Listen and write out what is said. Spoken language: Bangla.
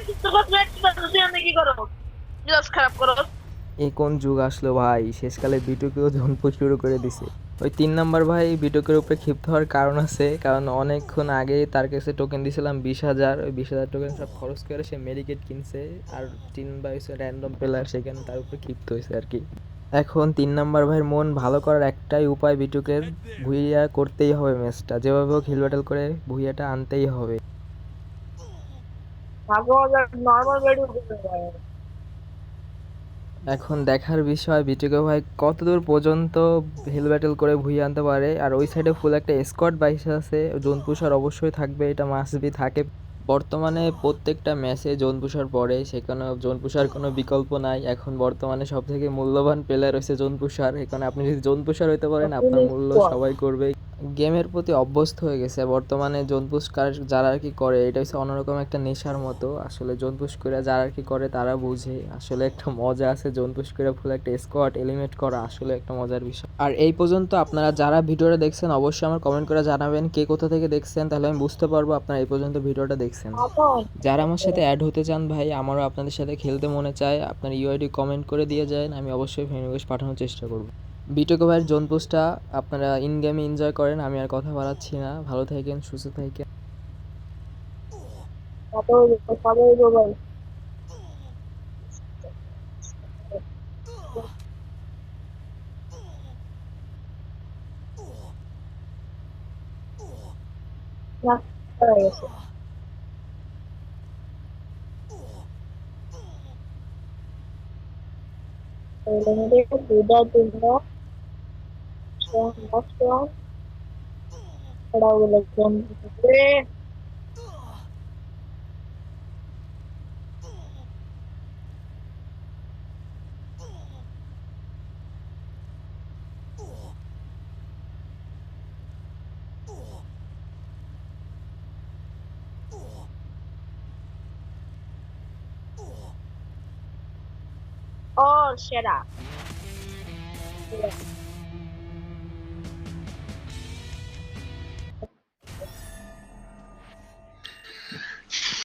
কি করো, মিজাজ খারাপ করো। এই কোন যুগ আসলো ভাই, শেষকালে বিটুকেও জনপদ শুরু করে দিছে। ওই ৩ নাম্বার ভাই বিটুকের উপরে ক্ষিপ্ত হওয়ার কারণ আছে, কারণ অনেকক্ষণ আগেই তার কাছে টোকেন দিয়েছিলাম ২০,০০০, ওই ২০,০০০ টোকেন সব খরচ করে সে মেডিকেট কিনছে। আর ৩ নাম্বার হচ্ছে র্যান্ডম প্লেয়ার, সেখানে তার উপরে ক্ষিপ্ত হয়েছে আর কি। এখন ৩ নাম্বার ভাইয়ের মন ভালো করার একটাই উপায়, বিটুকের ভুইয়া করতেই হবে ম্যাচটা, যেভাবে হোক হিল ব্যাটেল করে ভুইয়াটা আনতেই হবে। Normal bed. এখন দেখার বিষয় বিটুকে ভাই কতদূর পর্যন্ত হিল ব্যাটেল করে ভুইয়ে আনতে পারে। আর ওই সাইডে ফুল একটা স্কোয়াড বাইসে আছে, জোন পুষার অবশ্যই থাকবে, এটা মাস্ট বি থাকে। বর্তমানে প্রত্যেকটা ম্যাচে জোন পুষার পরে, সেখানে জোন পুষার কোনো বিকল্প নাই। এখন বর্তমানে সব থেকে মূল্যবান প্লেয়ার হচ্ছে জোন পুষার, এখানে আপনি যদি জোন পুষার হইতে পারেন আপনার মূল্য সবাই করবে। গেমের প্রতি অভ্যস্ত হয়ে গেছে বর্তমানে জোন পুশ যারা আর কি করে, এটা হচ্ছে অন্যরকম একটা নেশার মতো। আসলে জোন পুশ করে যারা আর কি করে তারা বুঝে আসলে একটা মজা আছে, জোন পুশ করে ফুল একটা স্কোয়াড এলিমিনেট করা আসলে একটা মজার বিষয়। আর এই পর্যন্ত আপনারা যারা ভিডিওটা দেখছেন অবশ্যই আমার কমেন্ট করে জানাবেন কে কোথা থেকে দেখছেন, তাহলে আমি বুঝতে পারবো আপনারা এই পর্যন্ত ভিডিওটা দেখছেন। যারা আমার সাথে অ্যাড হতে চান ভাই, আমারও আপনাদের সাথে খেলতে মনে চায়, আপনার ইউআইডি কমেন্ট করে দিয়ে যায়, আমি অবশ্যই ফ্রেন্ড রিকোয়েস্ট পাঠানোর চেষ্টা করব। বিটুকো ভাইয়ের জোন পোস্টটা আপনারা ইন গেমে এনজয় করেন, আমি আর কথা বাড়াচ্ছি না। ভালো থাকেন, সুস্থ থাকেন। সবাই হয়ে গেছে। দুইটা তিনটা নষ্ট করা বলে ও সেরা।